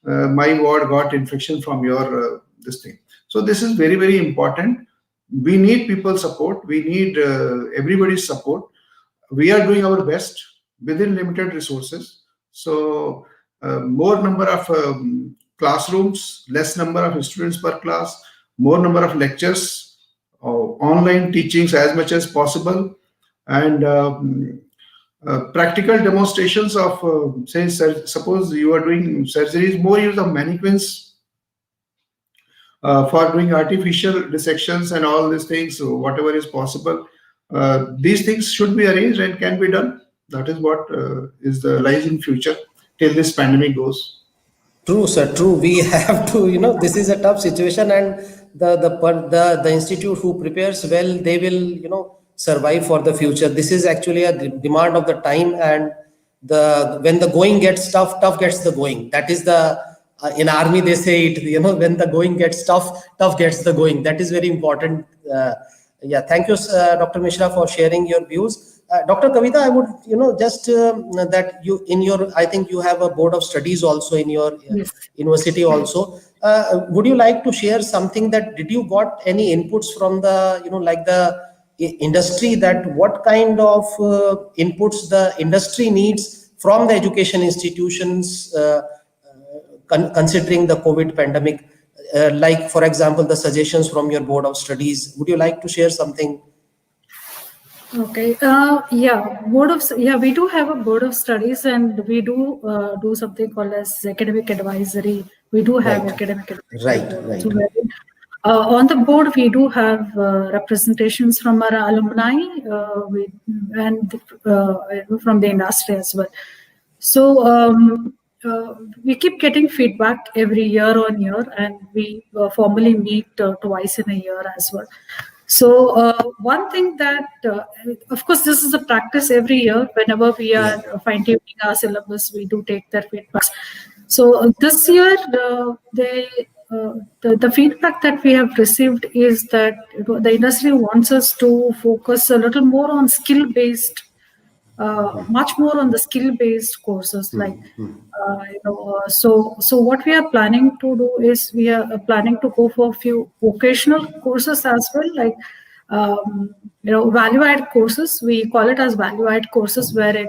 my ward got infection from your this thing. So this is very, very important. We need people's support. We need everybody's support. We are doing our best within limited resources. So more number of classrooms, less number of students per class, more number of lectures, online teachings as much as possible, and practical demonstrations of, suppose you are doing surgeries, more use of mannequins for doing artificial dissections and all these things, so whatever is possible. These things should be arranged and can be done. That is what is the lies in future till this pandemic goes. True, sir. True. We have to, this is a tough situation, and the institute who prepares well, they will, survive for the future. This is actually a demand of the time, and when the going gets tough, tough gets the going. That is in army they say it. When the going gets tough, tough gets the going. That is very important. Yeah, thank you, Dr. Mishra, for sharing your views. Dr. Kavita, I would, just that I think you have a board of studies also in your university also. Would you like to share something that did you got any inputs from the, like the industry, that what kind of inputs the industry needs from the education institutions considering the COVID pandemic? like, for example, the suggestions from your board of studies. Would you like to share something? Okay. We do have a board of studies, and we do do something called as academic advisory. We do have Right. academic advisory Right, board. right. So on the board, we do have representations from our alumni and from the industry as well. So we keep getting feedback every year on year, and we formally meet twice in a year as well. So one thing that, of course, this is a practice every year. Whenever we are fine-tuning our syllabus, we do take their feedback. So this year, the feedback that we have received is that the industry wants us to focus a little more on skill-based, much more on the skill-based courses. So what we are planning to do is we are planning to go for a few vocational courses as well, like value-add courses. We call it as value-add courses, where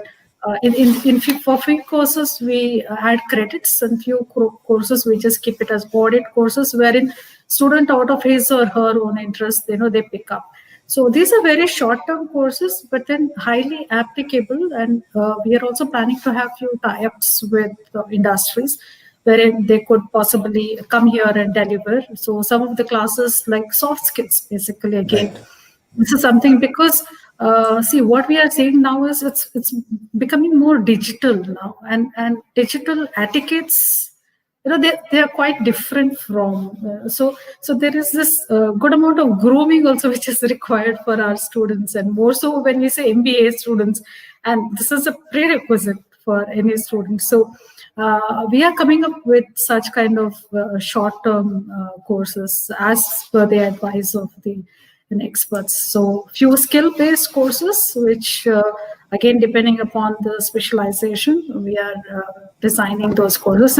for few courses we add credits, and few courses we just keep it as audit courses, wherein student out of his or her own interest, they pick up. So these are very short-term courses, but then highly applicable. And we are also planning to have few tie-ups with industries, wherein they could possibly come here and deliver. So some of the classes like soft skills, basically, again. Right. This is something because see, what we are seeing now is it's becoming more digital now, and digital etiquettes, they are quite different from so there is this good amount of grooming also which is required for our students, and more so when we say MBA students, and this is a prerequisite for any student. So we are coming up with such kind of short-term courses as per the advice of the experts. So few skill-based courses, which again, depending upon the specialization, we are designing those courses,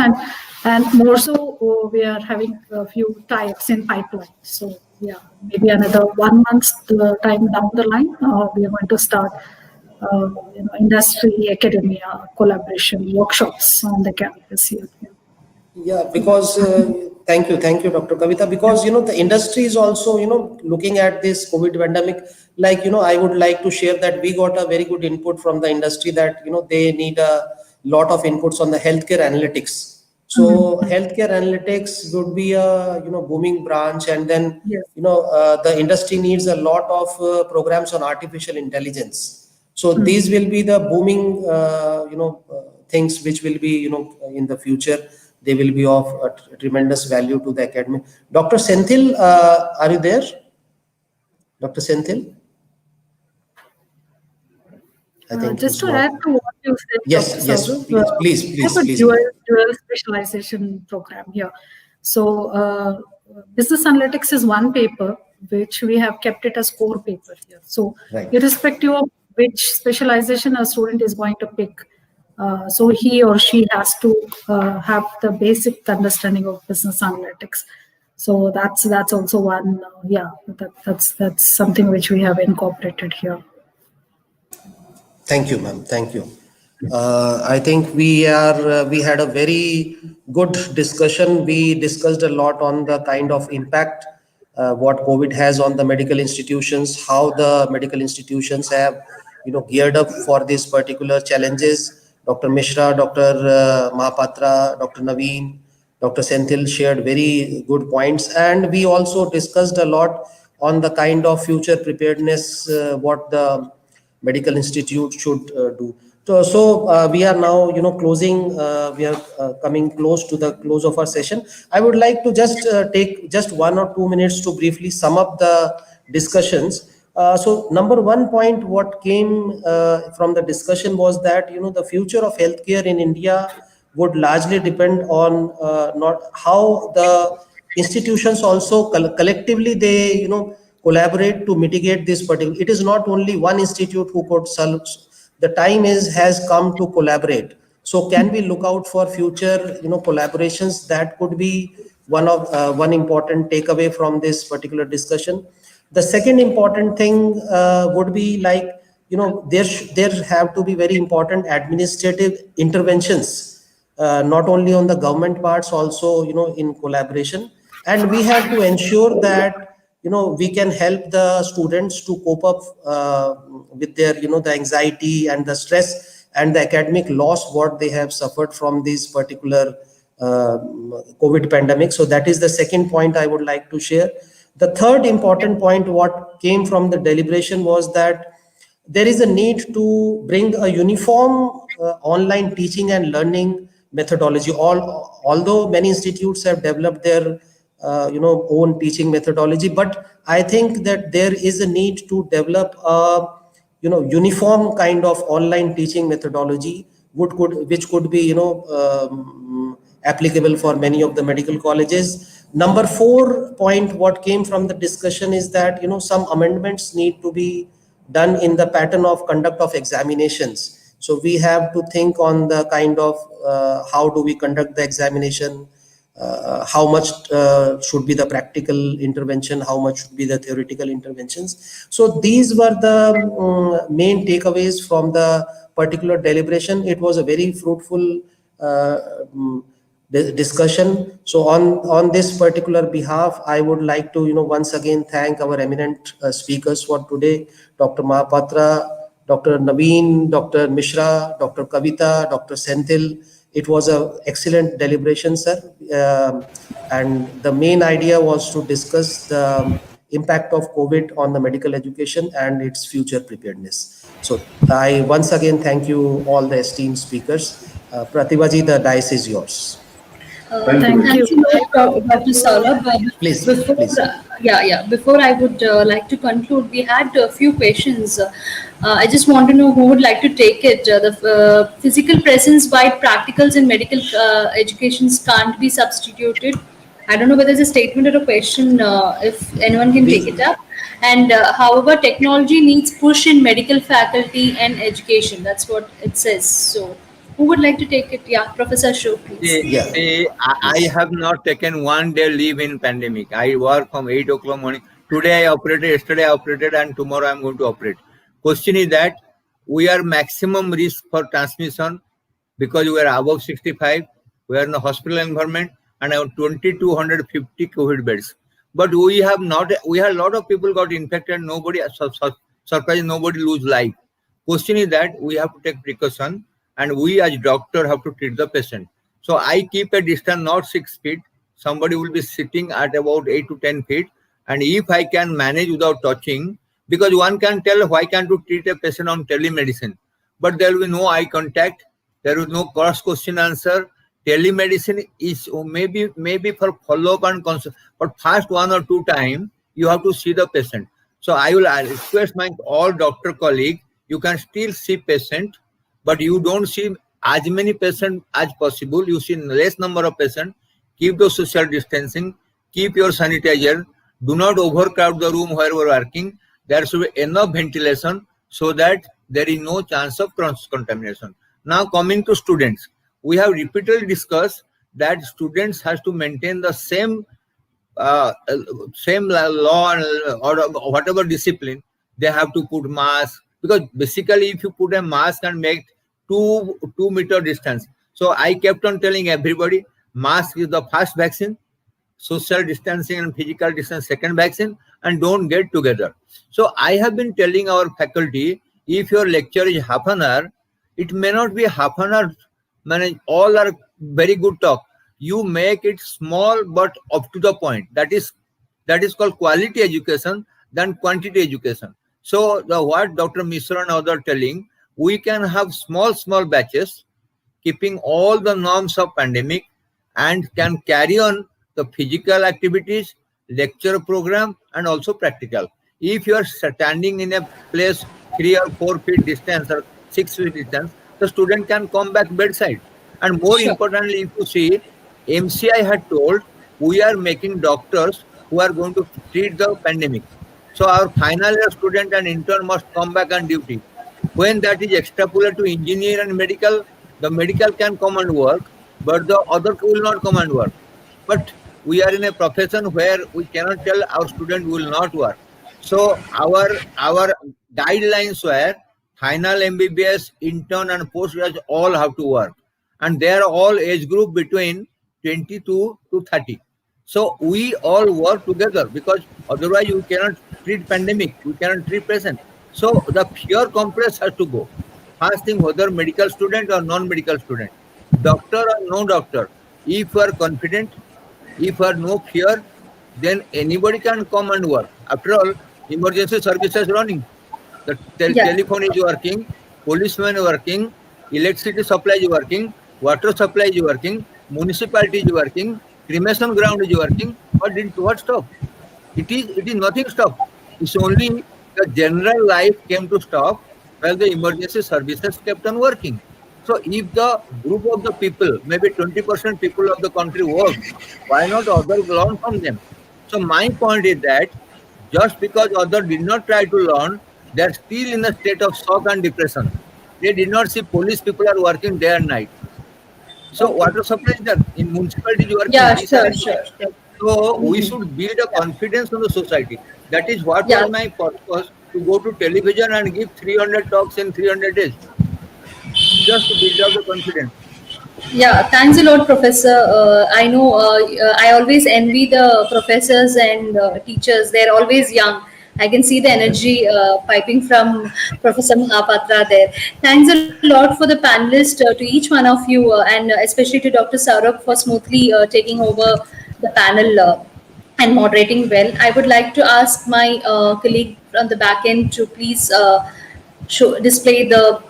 and more so we are having a few types in pipeline. So yeah, maybe another 1 month time down the line, we are going to start industry academia collaboration workshops on the campus here. Yeah, because thank you, Dr. Kavita. Because the industry is also looking at this COVID pandemic. Like I would like to share that we got a very good input from the industry that they need a lot of inputs on the healthcare analytics. So healthcare analytics would be a booming branch, and then the industry needs a lot of programs on artificial intelligence. So these will be the booming things which will be in the future. They will be of a tremendous value to the academy. Dr. Senthil, are you there? Dr. Senthil? I think just to add to what you said, yes, Dr. Saurav, please. We have a dual specialization program here. So business analytics is one paper, which we have kept it as core paper here. So irrespective of which specialization a student is going to pick, so he or she has to have the basic understanding of business analytics. So that's also one. That's something which we have incorporated here. Thank you, ma'am. Thank you. I think we had a very good discussion. We discussed a lot on the kind of impact what COVID has on the medical institutions, how the medical institutions have geared up for these particular challenges. Dr. Mishra, Dr. Mahapatra, Dr. Naveen, Dr. Senthil shared very good points, and we also discussed a lot on the kind of future preparedness what the medical institute should do. So we are now closing. We are coming close to the close of our session. I would like to just take just 1 or 2 minutes to briefly sum up the discussions. So number one point, what came from the discussion was that the future of healthcare in India would largely depend on not how the institutions also collectively they collaborate to mitigate this particular. It is not only one institute who could solve. The time has come to collaborate. So can we look out for future collaborations? That could be one important takeaway from this particular discussion. The second important thing would be like there have to be very important administrative interventions, not only on the government parts, also in collaboration. and we have to ensure that we can help the students to cope up with their the anxiety and the stress and the academic loss what they have suffered from this particular COVID pandemic. So that is the second point I would like to share. The third important point what came from the deliberation was that there is a need to bring a uniform online teaching and learning methodology. Although many institutes have developed their own teaching methodology, but I think that there is a need to develop a uniform kind of online teaching methodology which could be applicable for many of the medical colleges. Number 4 point what came from the discussion is that some amendments need to be done in the pattern of conduct of examinations. So we have to think on the kind of how do we conduct the examination, how much should be the practical intervention, how much should be the theoretical interventions. So these were the main takeaways from the particular deliberation. It was a very fruitful discussion. So on this particular behalf, I would like to once again thank our eminent speakers for today, Dr. Mahapatra, Dr. Naveen, Dr. Mishra, Dr. Kavita, Dr. Senthil. It was an excellent deliberation, sir. And the main idea was to discuss the impact of COVID on the medical education and its future preparedness. So I once again thank you all the esteemed speakers. Pratibha ji, the dais is yours. Thank Thanks a you. lot, Dr. Saurabh. Please, Before, please. Before I would like to conclude, we had a few questions. I just want to know who would like to take it. The physical presence by practicals in medical educations can't be substituted. I don't know whether it's a statement or a question, if anyone can take it up. And however, technology needs push in medical faculty and education. That's what it says. So who would like to take it? Yeah, Professor Ashok, please. I have not taken one day leave in pandemic. I work from 8 o'clock morning. Today I operated, yesterday I operated, and tomorrow I'm going to operate. Question is that we are maximum risk for transmission because we are above 65. We are in a hospital environment and have 2,250 COVID beds. But we have a lot of people got infected. Nobody, surprised, nobody lose life. Question is that we have to take precaution, and we as doctor have to treat the patient. So I keep a distance not 6 feet. Somebody will be sitting at about 8 to 10 feet. And if I can manage without touching, because one can tell why can't you treat a patient on telemedicine, but there will be no eye contact, there is no cross question answer. Telemedicine is maybe for follow-up and consult, but first 1 or 2 times you have to see the patient. So I request my all doctor colleague, you can still see patient, but you don't see as many patients as possible. You see less number of patients. Keep the social distancing. Keep your sanitizer. Do not overcrowd the room where we're working. There should be enough ventilation so that there is no chance of cross-contamination. Now coming to students, we have repeatedly discussed that students has to maintain the same law or whatever discipline. They have to put mask, because basically if you put a mask and make 2 meter distance. So I kept on telling everybody, mask is the first vaccine, social distancing and physical distance second vaccine, and don't get together. So I have been telling our faculty, if your lecture is half an hour, it may not be half an hour. All are very good talk. You make it small but up to the point. That is called quality education than quantity education. So what Dr. Mishra and others are telling, we can have small batches, keeping all the norms of pandemic, and can carry on the physical activities, lecture program, and also practical. If you are standing in a place 3 or 4 feet distance or 6 feet distance, the student can come back bedside. And more importantly, if you see, MCI had told we are making doctors who are going to treat the pandemic. So our final year student and intern must come back on duty. When that is extrapolated to engineer and medical, the medical can come and work, but the other will not come and work. But we are in a profession where we cannot tell our student will not work. So our guidelines were final MBBS, intern and postgraduate all have to work. And they are all age group between 22 to 30. So we all work together, because otherwise you cannot treat pandemic, we cannot treat patient. So the fear complex has to go. First thing, whether medical student or non-medical student, doctor or no doctor, if you are confident, if you are no fear, then anybody can come and work. After all, emergency services running. The Yeah. telephone is working, policeman is working, electricity supply is working, water supply is working, municipality is working, cremation ground is working. What stop? It is nothing stop. It's only the general life came to stop while the emergency services kept on working. So if the group of the people, maybe 20% people of the country work, why not others learn from them? So my point is that just because others did not try to learn, they are still in a state of shock and depression. They did not see police people are working day and night. So Okay. water supply is there, in municipality is working, Yeah, these are sure, employed. sure, sure. So we Mhm. should build a confidence on the society. That is what Yeah. was my purpose, to go to television and give 300 talks in 300 days, just to build up the confidence. Yeah, thanks a lot, Professor. I know I always envy the professors and teachers. They're always young. I can see the energy piping from Professor Mahapatra there. Thanks a lot for the panelists, to each one of you, and especially to Dr. Saurabh for smoothly taking over the panel and moderating well. I would like to ask my colleague on the back end to please display the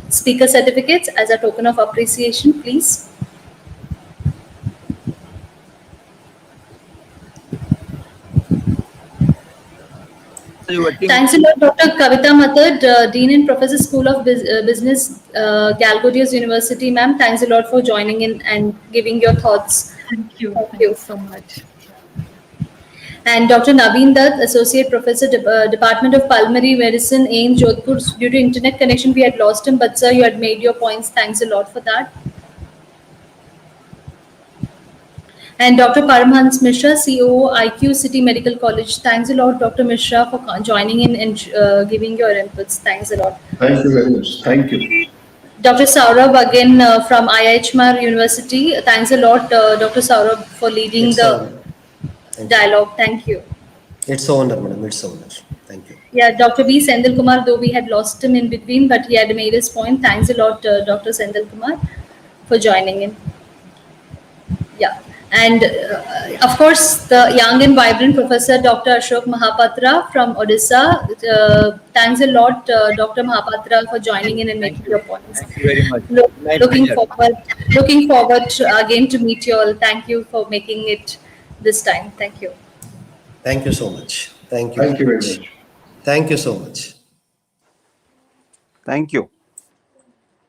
speaker certificates as a token of appreciation, please. So you waiting? Thanks a lot, Dr. Kavita Mathad, Dean and Professor School of Business, Galgodios University, ma'am. Thanks a lot for joining in and giving your thoughts. Thank you. Thank Thank you. you so much. And Dr. Naveen Dutt, Associate Professor, Department of Pulmonary Medicine, AIMS, Jodhpur. Due to internet connection, we had lost him, but sir, you had made your points. Thanks a lot for that. And Dr. Paramhans Mishra, COO, IQ City Medical College. Thanks a lot, Dr. Mishra, for joining in and giving your inputs. Thanks a lot. Thank you very much. Thank you. Dr. Saurabh, again from IHMR University. Thanks a lot, Dr. Saurabh, for leading It's the a, thank you. dialogue. Thank you. It's an honor, madam. It's an honor. Thank you. Yeah, Dr. B. Sendil Kumar, though we had lost him in between, but he had made his point. Thanks a lot, Dr. Sendil Kumar, for joining in. Yeah. And of course, the young and vibrant Professor Dr. Ashok Mahapatra from Odisha. Thanks a lot, Dr. Mahapatra, for joining in and Thank making you. your points. Thank you very much. My Looking pleasure. forward again to meet you all. Thank you for making it this time. Thank you. Thank you so much. Thank you. Thank you very much. Thank you so much. Thank you.